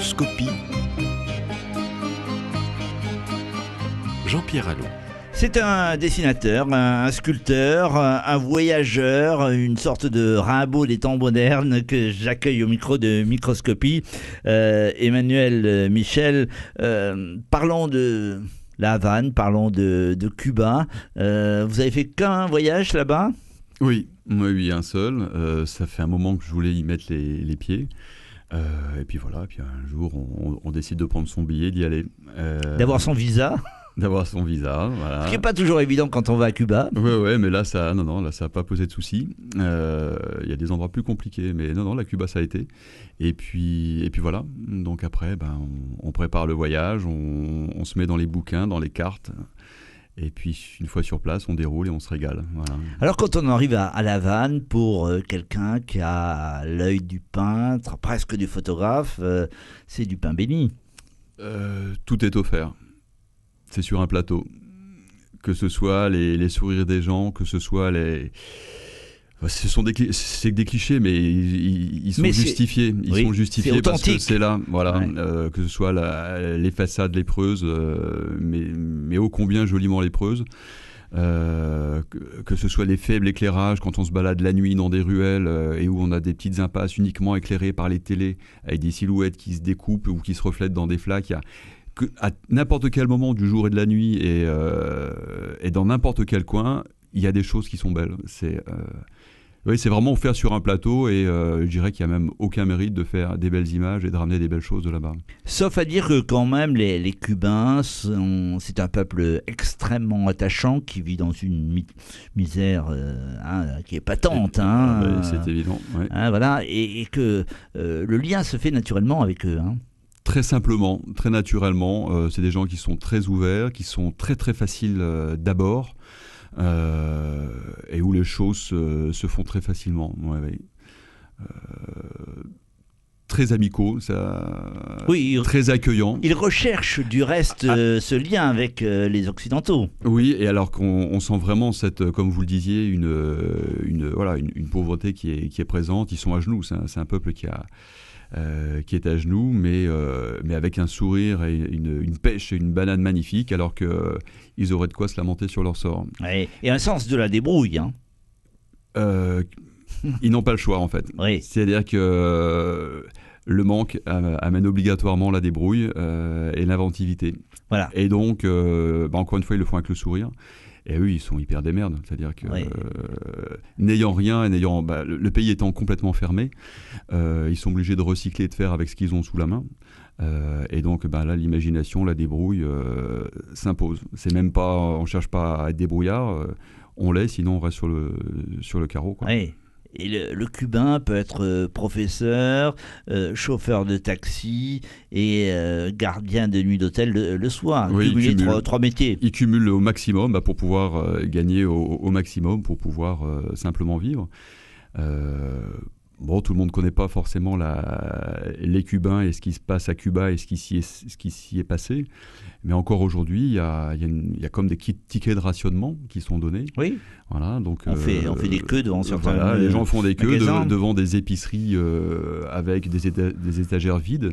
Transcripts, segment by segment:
Scopie. Jean-Pierre Allon. C'est un dessinateur, un sculpteur, un voyageur, une sorte de Rimbaud des temps modernes que j'accueille au micro de Microscopie. Emmanuel Michel, parlons de la Havane, parlons de Cuba. Vous avez fait qu'un voyage là-bas ? Oui, un seul. Ça fait un moment que je voulais y mettre les pieds. Et puis voilà, puis un jour, on décide de prendre son billet, d'y aller. D'avoir son visa ? D'avoir son visa, voilà. Ce qui n'est pas toujours évident quand on va à Cuba. Ouais, mais là, ça n'a pas posé de soucis. Il y a des endroits plus compliqués, mais non, la Cuba, ça a été. Et puis voilà. Donc après, on prépare le voyage, on se met dans les bouquins, dans les cartes. Et puis, une fois sur place, on déroule et on se régale. Voilà. Alors, quand on arrive à La Havane, pour quelqu'un qui a l'œil du peintre, presque du photographe, c'est du pain béni. Tout est offert. C'est sur un plateau. Que ce soit les sourires des gens, que ce soit les... C'est des clichés, mais ils sont justifiés. Ils sont justifiés parce que c'est là, voilà. Ouais. Que ce soit les façades lépreuses, mais ô combien joliment lépreuses. Que ce soit les faibles éclairages quand on se balade la nuit dans des ruelles et où on a des petites impasses uniquement éclairées par les télés avec des silhouettes qui se découpent ou qui se reflètent dans des flaques. À n'importe quel moment du jour et de la nuit et dans n'importe quel coin, il y a des choses qui sont belles. C'est vraiment offert sur un plateau et je dirais qu'il n'y a même aucun mérite de faire des belles images et de ramener des belles choses de là-bas. Sauf à dire que quand même les Cubains, c'est un peuple extrêmement attachant qui vit dans une misère qui est patente. C'est évident. Ouais. Voilà, et que le lien se fait naturellement avec eux. Très simplement, très naturellement, c'est des gens qui sont très ouverts, qui sont très très faciles d'abord, et où les choses se font très facilement. Très amicaux, très accueillants. Ils recherchent du reste ce lien avec les Occidentaux. Oui, et alors qu'on sent vraiment comme vous le disiez, une pauvreté qui est présente. Ils sont à genoux. C'est un peuple qui est à genoux, mais avec un sourire et une pêche et une banane magnifique, alors qu'ils auraient de quoi se lamenter sur leur sort. Ouais, et un sens de la débrouille. Ils n'ont pas le choix, en fait. Oui. C'est-à-dire que le manque amène obligatoirement la débrouille et l'inventivité. Voilà. Et donc, encore une fois, ils le font avec le sourire. Et eux, ils sont hyper démerdes. C'est-à-dire que n'ayant rien, le pays étant complètement fermé, ils sont obligés de recycler et de faire avec ce qu'ils ont sous la main. Et donc là, l'imagination, la débrouille s'impose. C'est même pas, on cherche pas à être débrouillard, on l'est, sinon on reste sur le carreau, quoi. Oui. Et le Cubain peut être professeur, chauffeur de taxi et gardien de nuit d'hôtel le soir. Oui, cumuler trois métiers. Il cumule au maximum pour pouvoir gagner au maximum, pour pouvoir simplement vivre. Tout le monde ne connaît pas forcément les Cubains et ce qui se passe à Cuba et ce qui s'y est passé. Mais encore aujourd'hui, il y a comme des tickets de rationnement qui sont donnés. Oui. Voilà, donc, on fait des queues devant certains magasins. Les gens font des queues devant des épiceries avec des étagères vides.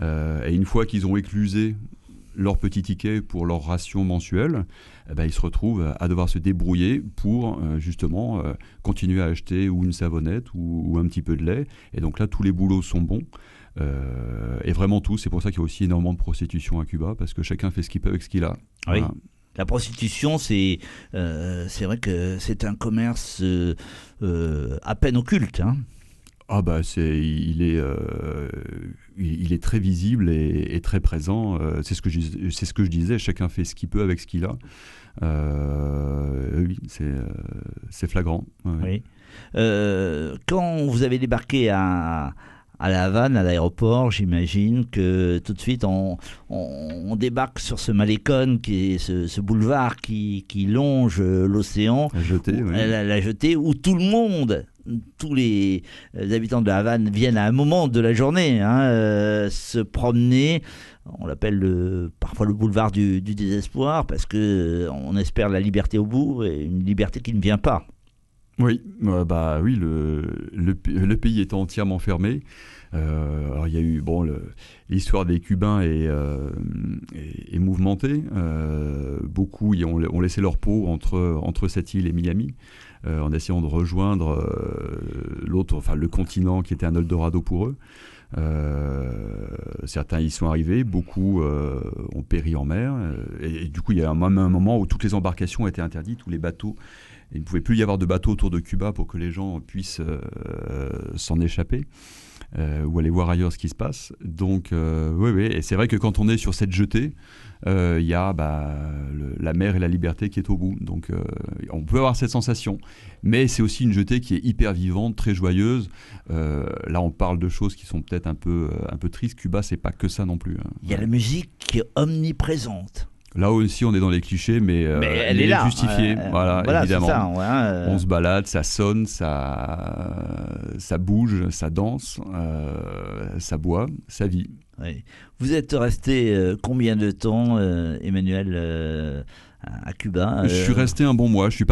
Et une fois qu'ils ont éclusé leur petit ticket pour leur ration mensuelle, ils se retrouvent à devoir se débrouiller pour justement continuer à acheter ou une savonnette ou un petit peu de lait. Et donc là, tous les boulots sont bons. Et vraiment tout. C'est pour ça qu'il y a aussi énormément de prostitution à Cuba, parce que chacun fait ce qu'il peut avec ce qu'il a. Oui. Voilà. La prostitution, c'est vrai que c'est un commerce à peine occulte. Il est très visible et très présent. C'est ce que je disais. Chacun fait ce qu'il peut avec ce qu'il a. Oui, c'est flagrant. Ouais. Oui. Quand vous avez débarqué à La Havane, à l'aéroport, j'imagine que tout de suite on débarque sur ce malecón qui est ce boulevard qui longe l'océan, la jetée, où tout le monde, tous les habitants de La Havane viennent à un moment de la journée se promener. On l'appelle parfois le boulevard du désespoir, parce qu'on espère la liberté au bout, et une liberté qui ne vient pas. Oui, le pays est entièrement fermé. Alors il y a eu l'histoire des Cubains est mouvementée. Beaucoup ont laissé leur peau entre cette île et Miami, en essayant de rejoindre le continent qui était un Eldorado pour eux. Certains y sont arrivés, beaucoup ont péri en mer, et du coup il y a même un moment où toutes les embarcations étaient interdites, tous les bateaux. Il ne pouvait plus y avoir de bateaux autour de Cuba pour que les gens puissent s'en échapper. Ou aller voir ailleurs ce qui se passe. Donc, oui, et c'est vrai que quand on est sur cette jetée, il y a la mer et la liberté qui est au bout. Donc, on peut avoir cette sensation. Mais c'est aussi une jetée qui est hyper vivante, très joyeuse. Là, on parle de choses qui sont peut-être un peu tristes. Cuba, c'est pas que ça non plus. Hein. Il y a la musique qui est omniprésente. Là aussi, on est dans les clichés, mais elle est là, justifiée. Voilà, évidemment. Ça, on se balade, ça sonne, ça bouge, ça danse, ça boit, ça vit. Oui. Vous êtes resté combien de temps, Emmanuel, à Cuba Je suis resté un bon mois. Je suis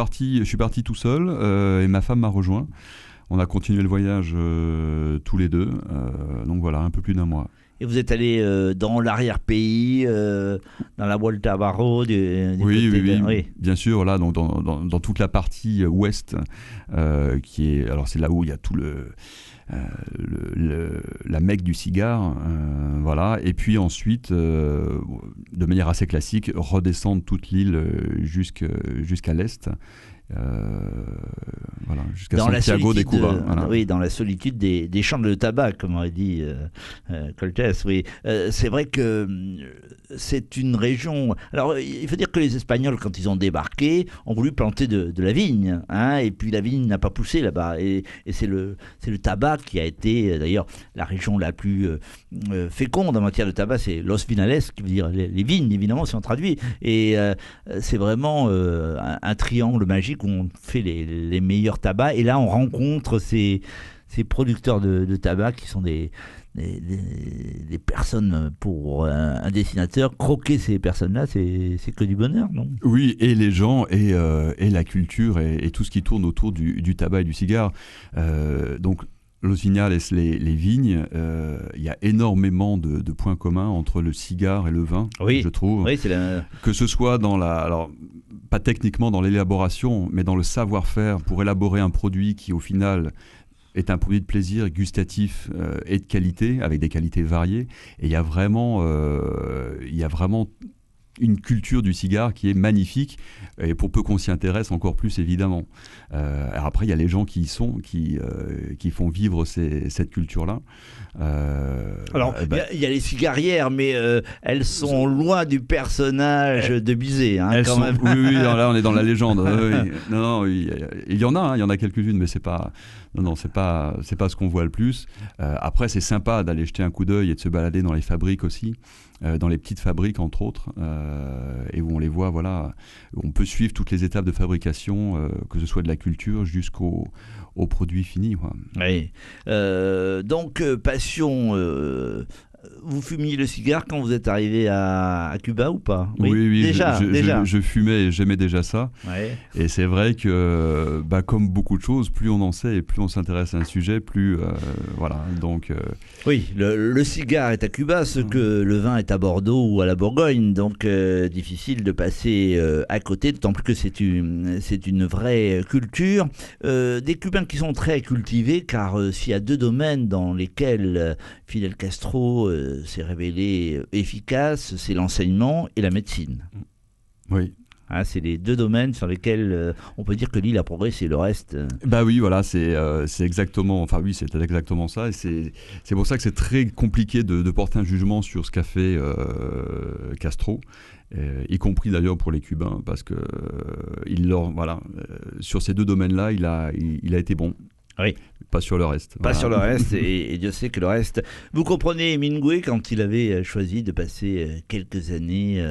parti tout seul et ma femme m'a rejoint. On a continué le voyage tous les deux. Donc voilà, un peu plus d'un mois. Et vous êtes allé dans l'arrière-pays, dans la Vuelta Barro oui, bien sûr, là, dans toute la partie ouest, qui est, alors c'est là où il y a tout la Mecque du cigare, voilà. Et puis ensuite, de manière assez classique, redescendre toute l'île jusqu'à l'est. Voilà, jusqu'à Santiago de Cuba. Voilà. Oui, dans la solitude des champs de tabac, comme aurait dit Coltès. Oui, c'est vrai que c'est une région. Alors, il faut dire que les Espagnols, quand ils ont débarqué, ont voulu planter de la vigne, hein, et puis la vigne n'a pas poussé là-bas. Et c'est le tabac qui a été, d'ailleurs, la région la plus féconde en matière de tabac, c'est Los Vinales, qui veut dire les vignes, évidemment, si on traduit. Et c'est vraiment un triangle magique où on fait les meilleurs tabacs, et là on rencontre ces producteurs de tabac qui sont des personnes, pour un dessinateur, croquer ces personnes-là, c'est que du bonheur, non? Oui, et les gens, et la culture, et tout ce qui tourne autour du tabac et du cigare. Donc Los Vinales, les vignes, il y a énormément de points communs entre le cigare et le vin, oui, je trouve. Oui, que ce soit alors pas techniquement dans l'élaboration, mais dans le savoir-faire pour élaborer un produit qui, au final, est un produit de plaisir, gustatif et de qualité, avec des qualités variées. Et il y a vraiment une culture du cigare qui est magnifique, et pour peu qu'on s'y intéresse, encore plus évidemment. Alors après, il y a les gens qui y sont, qui font vivre cette culture-là. Alors, il y a les cigarières, mais elles sont loin du personnage de Bizet, hein, quand même. Oui, là on est dans la légende. Oui. Non, il y en a quelques-unes, mais c'est pas ce qu'on voit le plus. Après, c'est sympa d'aller jeter un coup d'œil et de se balader dans les fabriques aussi. Dans les petites fabriques entre autres, et où on les voit, voilà, où on peut suivre toutes les étapes de fabrication, que ce soit de la culture jusqu'au produit fini. Quoi. Oui. Donc, passion. Vous fumiez le cigare quand vous êtes arrivé à Cuba ou pas? Oui, déjà. Je fumais et j'aimais déjà ça. Ouais. Et c'est vrai que, comme beaucoup de choses, plus on en sait et plus on s'intéresse à un sujet, plus voilà. Donc. Oui, le cigare est à Cuba, ce que le vin est à Bordeaux ou à la Bourgogne. Donc difficile de passer à côté, d'autant plus que c'est une vraie culture. Des Cubains qui sont très cultivés, car s'il y a deux domaines dans lesquels Fidel Castro s'est révélé efficace, c'est l'enseignement et la médecine. Oui. Hein, c'est les deux domaines sur lesquels on peut dire que l'île a progressé. Le reste. Oui, voilà, c'est exactement. Enfin oui, c'est exactement ça. Et c'est pour ça que c'est très compliqué de porter un jugement sur ce qu'a fait Castro, y compris d'ailleurs pour les Cubains, parce que sur ces deux domaines-là, il a été bon. Oui. Pas sur le reste. Pas sur le reste, et Dieu sait que le reste... Vous comprenez Hemingway quand il avait choisi de passer quelques années,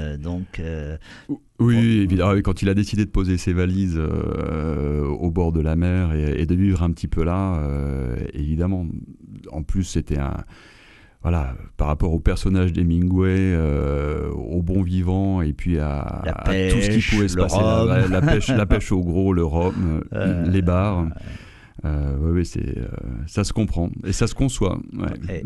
Oui, évidemment, quand il a décidé de poser ses valises au bord de la mer et de vivre un petit peu là, évidemment. En plus, c'était voilà, par rapport au personnage d'Hemingway, au bon vivant, et puis à tout ce qui pouvait se passer. La pêche au gros, le rhum, les bars. Oui, ça se comprend et ça se conçoit. Ouais.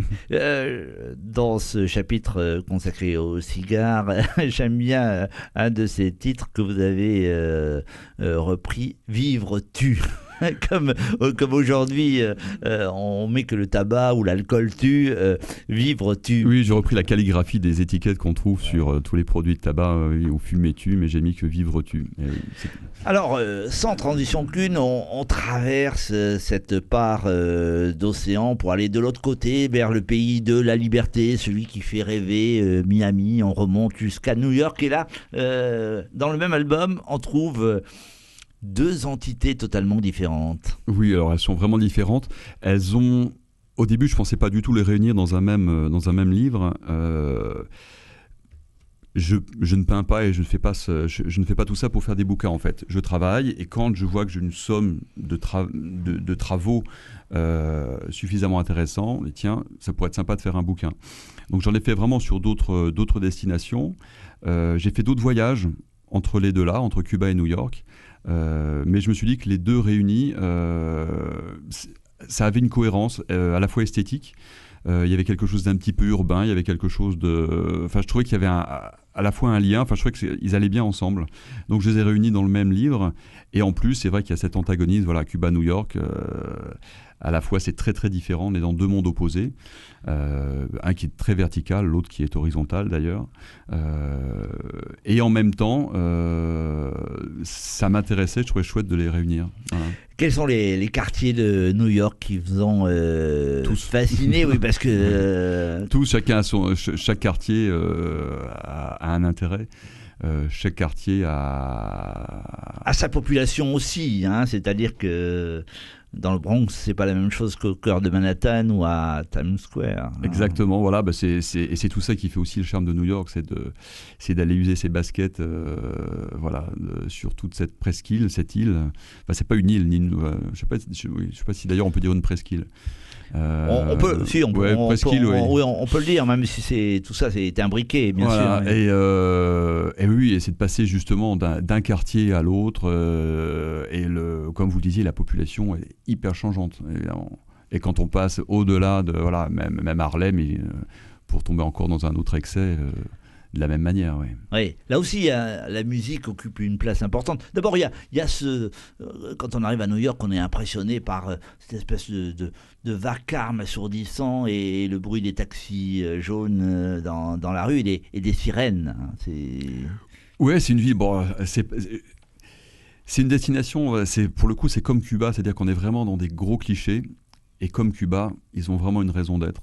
Dans ce chapitre consacré au cigare, j'aime bien un de ces titres que vous avez repris, Vivre tue. Comme aujourd'hui, on met que le tabac ou l'alcool tue, vivre tue. Oui, j'ai repris la calligraphie des étiquettes qu'on trouve sur tous les produits de tabac, où fumer tue, mais j'ai mis que vivre tue. Alors, sans transition qu'une, on traverse cette part d'océan pour aller de l'autre côté, vers le pays de la liberté, celui qui fait rêver, Miami. On remonte jusqu'à New York, et là, dans le même album, on trouve... deux entités totalement différentes. Oui, alors elles sont vraiment différentes. Elles ont... Au début, je ne pensais pas du tout les réunir dans un même livre. Je ne peins pas et je ne fais pas tout ça pour faire des bouquins, en fait. Je travaille, et quand je vois que j'ai une somme de travaux suffisamment intéressants, et tiens, ça pourrait être sympa de faire un bouquin. Donc j'en ai fait vraiment sur d'autres destinations. J'ai fait d'autres voyages entre les deux là, entre Cuba et New York. Mais je me suis dit que les deux réunis, ça avait une cohérence à la fois esthétique. Il y avait quelque chose d'un petit peu urbain, il y avait quelque chose de... Enfin, je trouvais qu'il y avait à la fois un lien, enfin, je trouvais qu'ils allaient bien ensemble. Donc, je les ai réunis dans le même livre. Et en plus, c'est vrai qu'il y a cet antagonisme, voilà, Cuba-New York. À la fois, c'est très, très différent. On est dans deux mondes opposés. Un qui est très vertical, l'autre qui est horizontal, d'ailleurs. Et en même temps, ça m'intéressait, je trouvais chouette de les réunir. Voilà. Quels sont les quartiers de New York qui vous ont tous fasciné? Oui, parce que... Tous, chaque quartier a un intérêt. Chaque quartier a sa population aussi, hein, c'est-à-dire que dans le Bronx, c'est pas la même chose qu'au cœur de Manhattan ou à Times Square. Exactement, voilà, et c'est tout ça qui fait aussi le charme de New York, c'est d'aller user ses baskets, sur toute cette presqu'île, cette île. Enfin, c'est pas une île, je sais pas si d'ailleurs on peut dire une presqu'île. On peut le dire, même si tout ça c'est imbriqué, bien sûr. Et oui, et c'est de passer justement d'un quartier à l'autre, comme vous le disiez, la population est hyper changeante. Et quand on passe au-delà de, même Harlem, pour tomber encore dans un autre excès, de la même manière, oui. Oui, là aussi, la musique occupe une place importante. D'abord, il y a quand on arrive à New York, on est impressionné par cette espèce de vacarme assourdissant et le bruit des taxis jaunes dans la rue et des sirènes. Ouais, c'est une ville. Bon, c'est une destination. Pour le coup, c'est comme Cuba, c'est-à-dire qu'on est vraiment dans des gros clichés. Et comme Cuba, ils ont vraiment une raison d'être,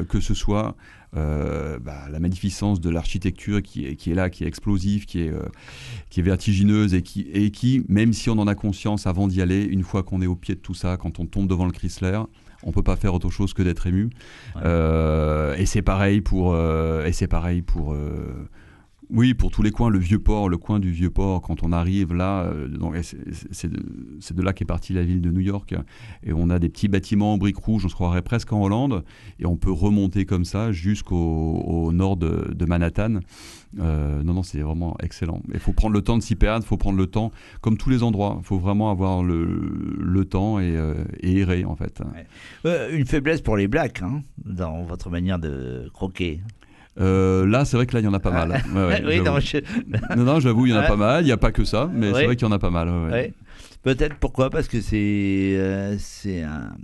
que ce soit la magnificence de l'architecture qui est là, qui est explosive, qui est vertigineuse et qui, même si on en a conscience avant d'y aller, une fois qu'on est au pied de tout ça, quand on tombe devant le Chrysler, on peut pas faire autre chose que d'être ému. Ouais. Et c'est pareil pour oui, pour tous les coins, le coin du Vieux-Port, quand on arrive là, c'est de là qu'est partie la ville de New York. Et on a des petits bâtiments en briques rouges, on se croirait presque en Hollande, et on peut remonter comme ça jusqu'au nord de Manhattan. Non, c'est vraiment excellent. Il faut prendre le temps de s'y perdre, il faut prendre le temps, comme tous les endroits, il faut vraiment avoir le temps et errer, en fait. Ouais. Une faiblesse pour les blacks, hein, dans votre manière de croquer. Là, c'est vrai que là, il y en a pas mal. Ouais, oui, non, j'avoue, il y en a pas mal. Il n'y a pas que ça, mais c'est vrai qu'il y en a pas mal. Ouais. Peut-être pourquoi? Parce que c'est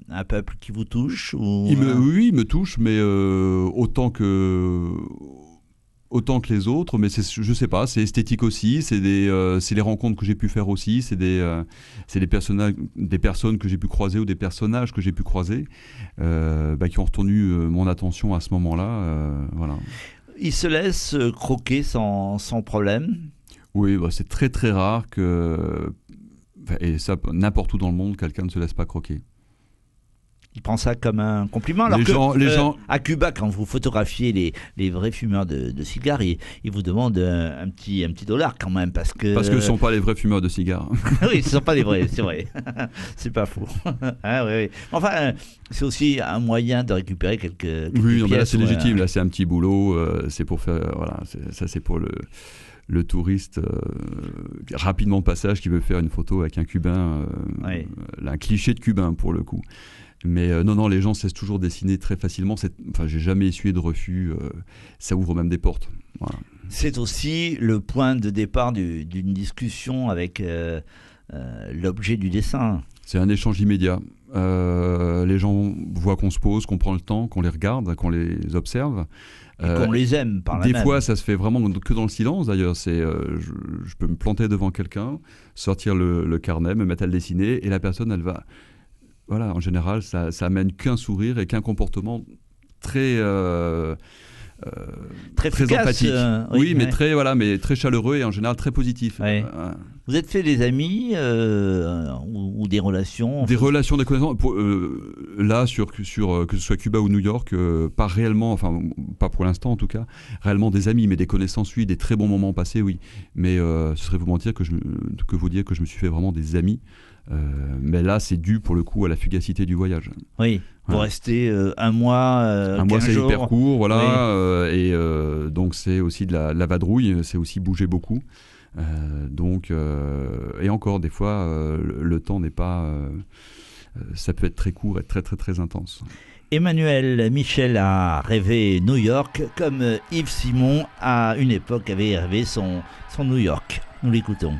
un peuple qui vous touche ou... Oui, il me touche, mais autant que les autres, mais je sais pas, c'est esthétique aussi, c'est les rencontres que j'ai pu faire aussi, c'est des personnes que j'ai pu croiser ou des personnages que j'ai pu croiser qui ont retenu mon attention à ce moment-là. Voilà. Ils se laissent croquer sans problème? Oui, c'est très très rare et ça, n'importe où dans le monde, quelqu'un ne se laisse pas croquer. Il prend ça comme un compliment. Alors les gens... À Cuba, quand vous photographiez les vrais fumeurs de cigares, ils vous demandent un petit $, quand même. Parce que ce ne sont pas les vrais fumeurs de cigares. Oui, ce ne sont pas les vrais, c'est vrai. C'est pas faux. Ah, oui. Enfin, c'est aussi un moyen de récupérer quelques oui, pièces. Là, c'est légitime. Là, c'est un petit boulot. C'est pour faire... Voilà, c'est pour le touriste rapidement de passage qui veut faire une photo avec un Cubain, un cliché de Cubain pour le coup. Mais non, les gens cessent toujours dessiner très facilement. J'ai jamais essuyé de refus. Ça ouvre même des portes. Voilà. C'est aussi le point de départ d'une discussion avec l'objet du dessin. C'est un échange immédiat. Les gens voient qu'on se pose, qu'on prend le temps, qu'on les regarde, qu'on les observe. Et qu'on les aime par là même. Des fois, ça se fait vraiment que dans le silence, d'ailleurs. Je peux me planter devant quelqu'un, sortir le carnet, me mettre à le dessiner, et la personne, elle va... Voilà, en général, ça amène qu'un sourire et qu'un comportement très efficace, empathique. Oui, mais très chaleureux et en général très positif. Ouais. Vous êtes fait des amis ou des relations? Des relations, des connaissances. Là, que ce soit Cuba ou New York, pas réellement, enfin pas pour l'instant en tout cas, réellement des amis, mais des connaissances, oui, des très bons moments passés, oui. Mais ce serait vous mentir que vous dire que je me suis fait vraiment des amis. Mais là, c'est dû pour le coup à la fugacité du voyage. Oui, vous restez un mois, un mois, c'est hyper court, voilà. Oui. Et donc c'est aussi de la vadrouille, c'est aussi bouger beaucoup. Et encore des fois, le temps n'est pas. Ça peut être très court et très très très intense. Emmanuel Michel a rêvé New York comme Yves Simon à une époque avait rêvé son New York. Nous l'écoutons.